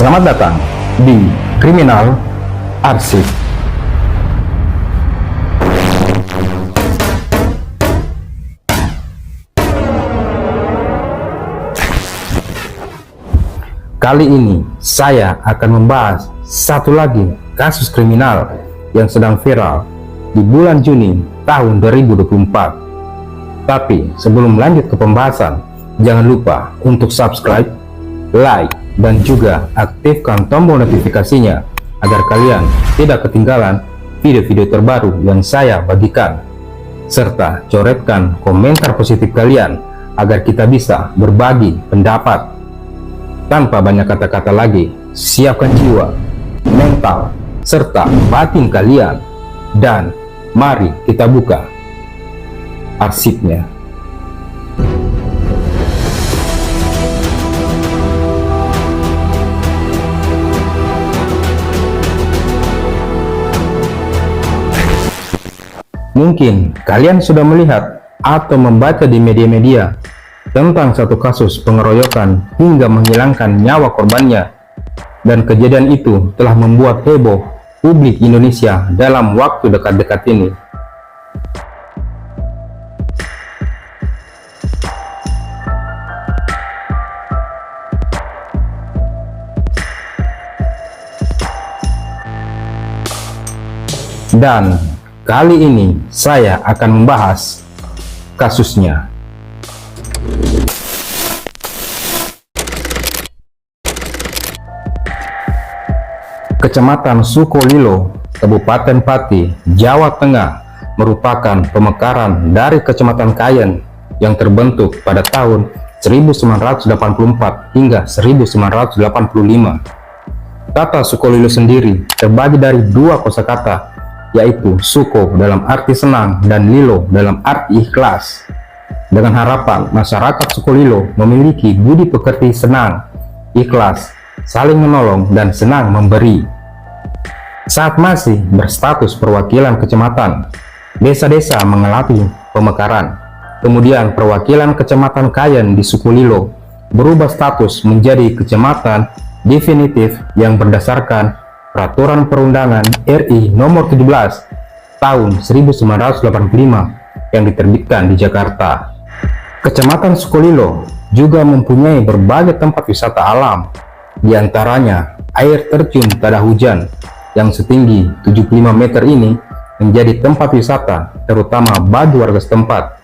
Selamat datang di Kriminal Arsip. Kali ini saya akan membahas satu lagi kasus kriminal yang sedang viral di bulan Juni tahun 2024. Tapi sebelum lanjut ke pembahasan, jangan lupa untuk subscribe, like, dan juga aktifkan tombol notifikasinya agar kalian tidak ketinggalan video-video terbaru yang saya bagikan, serta coretkan komentar positif kalian agar kita bisa berbagi pendapat. Tanpa banyak kata-kata lagi, siapkan jiwa, mental, serta batin kalian, dan mari kita buka arsipnya. Mungkin kalian sudah melihat atau membaca di media-media tentang satu kasus pengeroyokan hingga menghilangkan nyawa korbannya, dan kejadian itu telah membuat heboh publik Indonesia dalam waktu dekat-dekat ini. Dan kali ini saya akan membahas kasusnya. Kecamatan Sukolilo, Kabupaten Pati, Jawa Tengah merupakan pemekaran dari Kecamatan Kayen yang terbentuk pada tahun 1984 hingga 1985. Kata Sukolilo sendiri terbagi dari dua kosakata, yaitu suko dalam arti senang dan lilo dalam arti ikhlas, dengan harapan masyarakat Sukolilo memiliki budi pekerti senang, ikhlas, saling menolong, dan senang memberi. Saat masih berstatus perwakilan kecamatan, desa-desa mengalami pemekaran. Kemudian perwakilan Kecamatan Kayen di Sukolilo berubah status menjadi kecamatan definitif yang berdasarkan Peraturan Perundangan RI Nomor 17 Tahun 1985 yang diterbitkan di Jakarta. Kecamatan Sukolilo juga mempunyai berbagai tempat wisata alam, diantaranya air terjun Tada Hujan yang setinggi 75 meter ini menjadi tempat wisata terutama bagi warga setempat.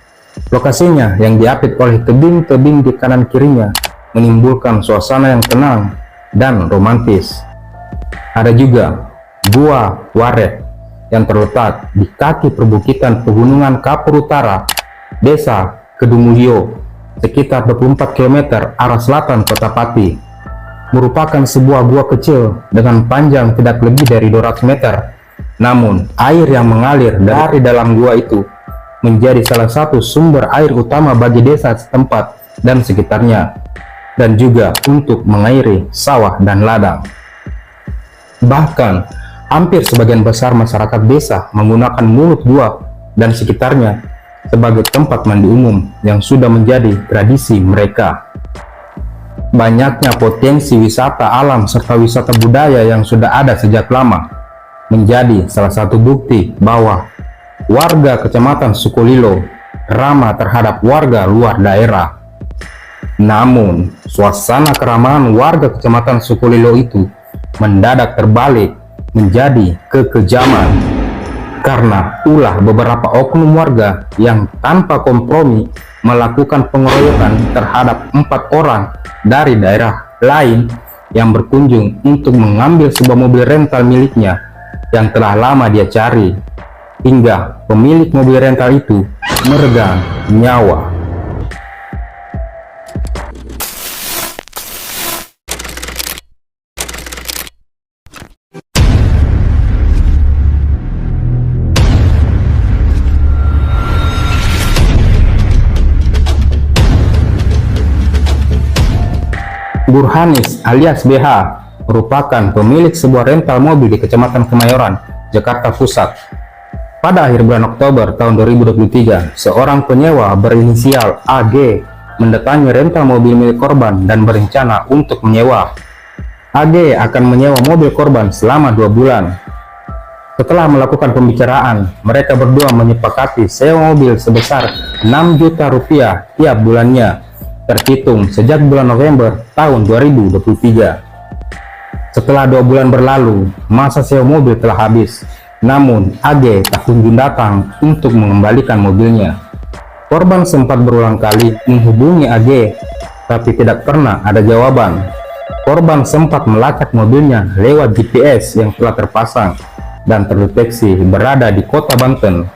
Lokasinya yang diapit oleh tebing-tebing di kanan kirinya menimbulkan suasana yang tenang dan romantis. Ada juga Gua Waret yang terletak di kaki perbukitan Pegunungan Kapur Utara, Desa Kedungmulyo, sekitar 24 km arah selatan Kota Pati. Merupakan sebuah gua kecil dengan panjang tidak lebih dari 200 meter. Namun, air yang mengalir dari dalam gua itu menjadi salah satu sumber air utama bagi desa setempat dan sekitarnya, dan juga untuk mengairi sawah dan ladang. Bahkan, hampir sebagian besar masyarakat desa menggunakan mulut gua dan sekitarnya sebagai tempat mandi umum yang sudah menjadi tradisi mereka. Banyaknya potensi wisata alam serta wisata budaya yang sudah ada sejak lama menjadi salah satu bukti bahwa warga Kecamatan Sukolilo ramah terhadap warga luar daerah. Namun, suasana keramahan warga Kecamatan Sukolilo itu mendadak terbalik menjadi kekejaman karena ulah beberapa oknum warga yang tanpa kompromi melakukan pengeroyokan terhadap 4 orang dari daerah lain yang berkunjung untuk mengambil sebuah mobil rental miliknya yang telah lama dia cari, hingga pemilik mobil rental itu meregang nyawa. Burhanis alias BH merupakan pemilik sebuah rental mobil di Kecamatan Kemayoran, Jakarta Pusat. Pada akhir bulan Oktober tahun 2023, seorang penyewa berinisial AG mendatangi rental mobil milik korban dan berencana untuk menyewa. AG akan menyewa mobil korban selama 2 bulan. Setelah melakukan pembicaraan, mereka berdua menyepakati sewa mobil sebesar 6 juta rupiah tiap bulannya, terhitung sejak bulan November tahun 2023. Setelah 2 bulan berlalu, masa sewa mobil telah habis, namun AG tak kunjung datang untuk mengembalikan mobilnya. Korban sempat berulang kali menghubungi AG, tapi tidak pernah ada jawaban. Korban sempat melacak mobilnya lewat GPS yang telah terpasang dan terdeteksi berada di kota Banten.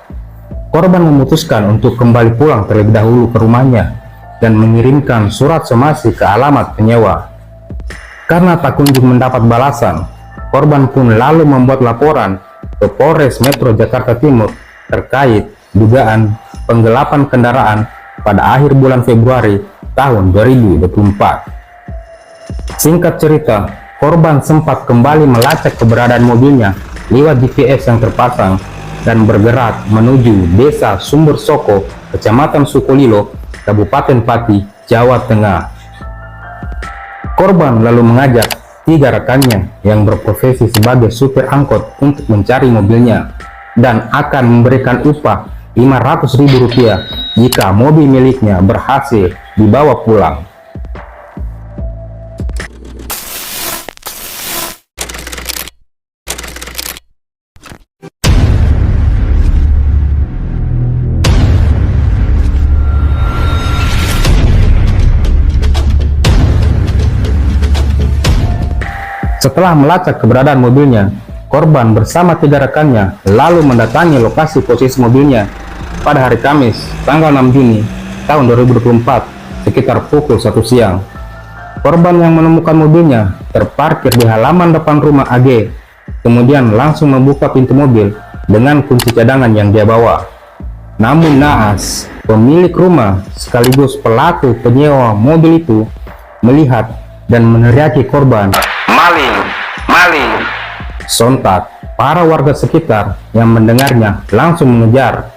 Korban memutuskan untuk kembali pulang terlebih dahulu ke rumahnya dan mengirimkan surat somasi ke alamat penyewa. Karena tak kunjung mendapat balasan, korban pun lalu membuat laporan ke Polres Metro Jakarta Timur terkait dugaan penggelapan kendaraan pada akhir bulan Februari tahun 2024. Singkat cerita, korban sempat kembali melacak keberadaan mobilnya lewat GPS yang terpasang dan bergerak menuju Desa Sumber Soko, Kecamatan Sukolilo, Kabupaten Pati, Jawa Tengah. Korban lalu mengajak 3 rekannya yang berprofesi sebagai supir angkot untuk mencari mobilnya dan akan memberikan upah Rp500.000 jika mobil miliknya berhasil dibawa pulang. Setelah melacak keberadaan mobilnya, korban bersama 3 rekannya lalu mendatangi lokasi posisi mobilnya pada hari Kamis, tanggal 6 Juni tahun 2024 sekitar pukul 1 siang. Korban yang menemukan mobilnya terparkir di halaman depan rumah AG, kemudian langsung membuka pintu mobil dengan kunci cadangan yang dia bawa. Namun naas, pemilik rumah sekaligus pelaku penyewa mobil itu melihat dan meneriaki korban, "Maling! Maling!" Sontak, para warga sekitar yang mendengarnya langsung mengejar.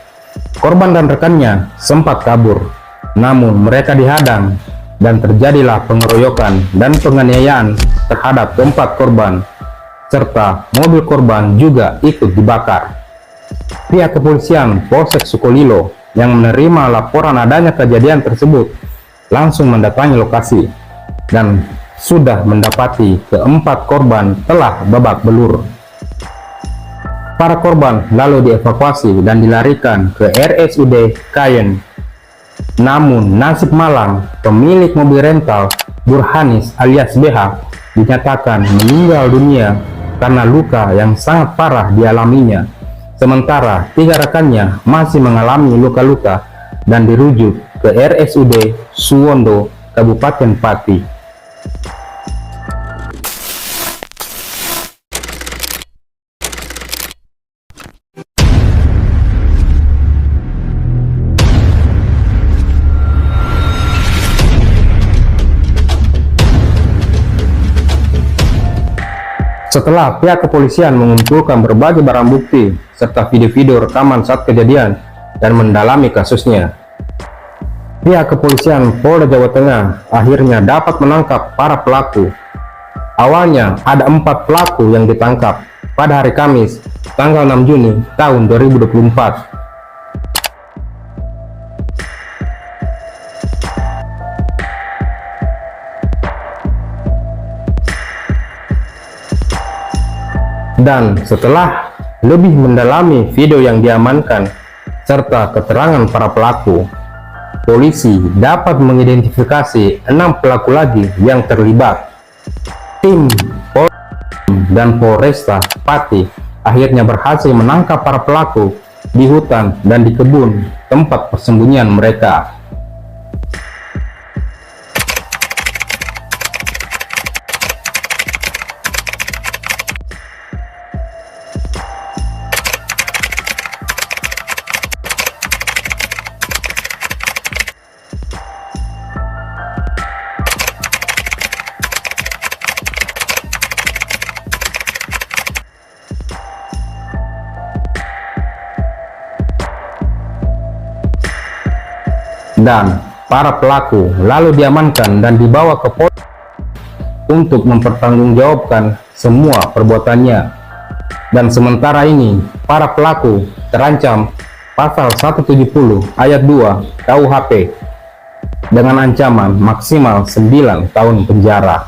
Korban dan rekannya sempat kabur, namun mereka dihadang dan terjadilah pengeroyokan dan penganiayaan terhadap 4 korban, serta mobil korban juga ikut dibakar. Pihak kepolisian Polsek Sukolilo yang menerima laporan adanya kejadian tersebut langsung mendatangi lokasi dan sudah mendapati ke-4 korban telah babak belur. Para korban lalu dievakuasi dan dilarikan ke RSUD Kayen. Namun nasib malang, pemilik mobil rental Burhanis alias BH dinyatakan meninggal dunia karena luka yang sangat parah dialaminya. Sementara 3 rekannya masih mengalami luka-luka dan dirujuk ke RSUD Suwondo, Kabupaten Pati. Setelah pihak kepolisian mengumpulkan berbagai barang bukti serta video-video rekaman saat kejadian dan mendalami kasusnya, pihak kepolisian Polda Jawa Tengah akhirnya dapat menangkap para pelaku. Awalnya ada 4 pelaku yang ditangkap pada hari Kamis, tanggal 6 Juni tahun 2024. Dan setelah lebih mendalami video yang diamankan serta keterangan para pelaku, polisi dapat mengidentifikasi 6 pelaku lagi yang terlibat. Tim Polda dan Polresta Pati akhirnya berhasil menangkap para pelaku di hutan dan di kebun tempat persembunyian mereka. Dan para pelaku lalu diamankan dan dibawa ke Polda untuk mempertanggungjawabkan semua perbuatannya. Dan sementara ini, para pelaku terancam pasal 170 ayat 2 KUHP dengan ancaman maksimal 9 tahun penjara.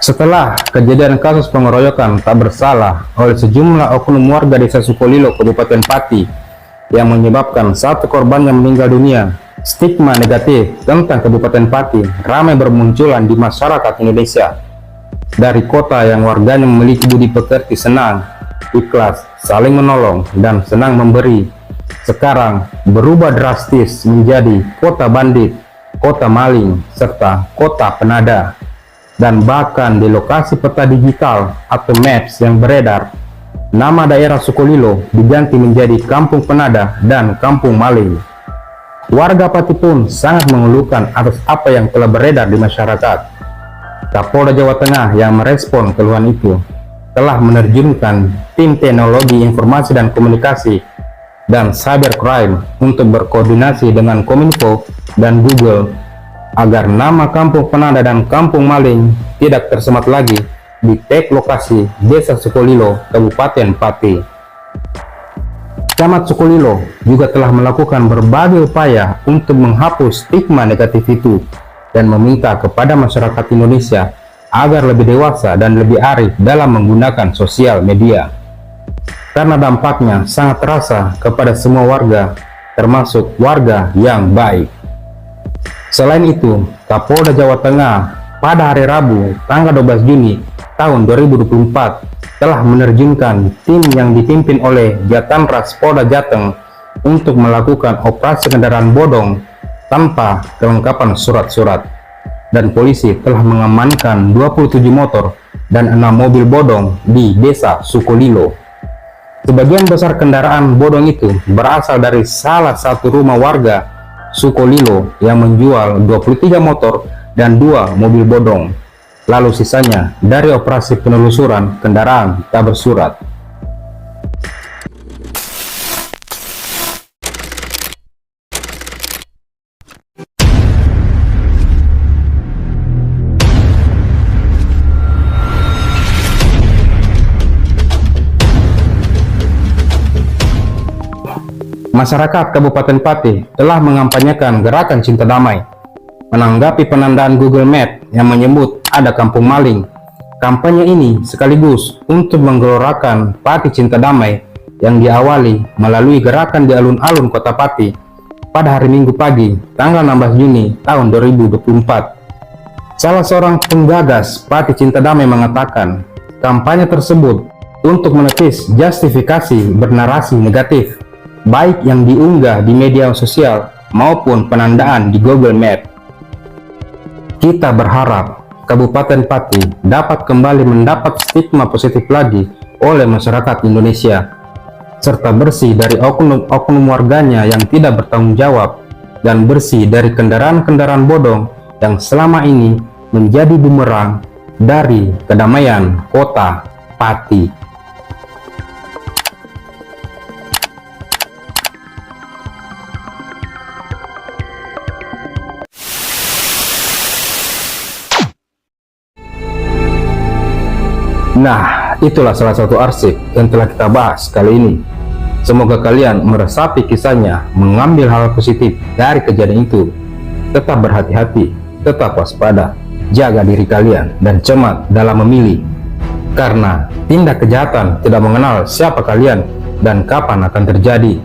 Setelah kejadian kasus pengeroyokan tak bersalah oleh sejumlah oknum warga desa Sukolilo, Kabupaten Pati, yang menyebabkan satu korban yang meninggal dunia, stigma negatif tentang Kabupaten Pati ramai bermunculan di masyarakat Indonesia. Dari kota yang warganya memiliki budi pekerti, senang, ikhlas, saling menolong, dan senang memberi, sekarang berubah drastis menjadi kota bandit, kota maling, serta kota penada. Dan bahkan di lokasi peta digital atau maps yang beredar, nama daerah Sukolilo diganti menjadi Kampung Penada dan Kampung Maling. Warga Pati pun sangat mengeluhkan atas apa yang telah beredar di masyarakat. Kapolda Jawa Tengah yang merespon keluhan itu telah menerjunkan tim teknologi informasi dan komunikasi dan cybercrime untuk berkoordinasi dengan Kominfo dan Google agar nama Kampung Penada dan Kampung Maling tidak tersemat lagi di tag lokasi Desa Sukolilo, Kabupaten Pati. Camat Sukolilo juga telah melakukan berbagai upaya untuk menghapus stigma negatif itu dan meminta kepada masyarakat Indonesia agar lebih dewasa dan lebih arif dalam menggunakan sosial media, karena dampaknya sangat terasa kepada semua warga, termasuk warga yang baik. Selain itu, Kapolda Jawa Tengah pada hari Rabu tanggal 12 Juni tahun 2024 telah menerjunkan tim yang dipimpin oleh Jatanras Polda Jateng untuk melakukan operasi kendaraan bodong tanpa kelengkapan surat-surat, dan polisi telah mengamankan 27 motor dan 6 mobil bodong di Desa Sukolilo. Sebagian besar kendaraan bodong itu berasal dari salah satu rumah warga Sukolilo yang menjual 23 motor dan 2 mobil bodong. Lalu sisanya dari operasi penelusuran kendaraan tak bersurat. Masyarakat Kabupaten Pati telah mengampanyekan gerakan cinta damai. Menanggapi penandaan Google Maps yang menyebut ada Kampung Maling, kampanye ini sekaligus untuk menggelorakan Pati Cinta Damai yang diawali melalui gerakan di alun-alun Kota Pati pada hari Minggu pagi, tanggal 16 Juni tahun 2024. Salah seorang penggagas Pati Cinta Damai mengatakan, kampanye tersebut untuk menepis justifikasi bernarasi negatif, baik yang diunggah di media sosial maupun penandaan di Google Maps. Kita berharap Kabupaten Pati dapat kembali mendapat stigma positif lagi oleh masyarakat Indonesia, serta bersih dari oknum-oknum warganya yang tidak bertanggung jawab, dan bersih dari kendaraan-kendaraan bodong yang selama ini menjadi bumerang dari kedamaian Kota Pati. Nah, itulah salah satu arsip yang telah kita bahas kali ini. Semoga kalian meresapi kisahnya, mengambil hal positif dari kejadian itu. Tetap berhati-hati, tetap waspada, jaga diri kalian, dan cermat dalam memilih. Karena tindak kejahatan tidak mengenal siapa kalian dan kapan akan terjadi.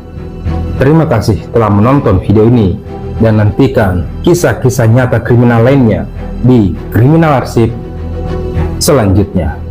Terima kasih telah menonton video ini, dan nantikan kisah-kisah nyata kriminal lainnya di Kriminal Arsip selanjutnya.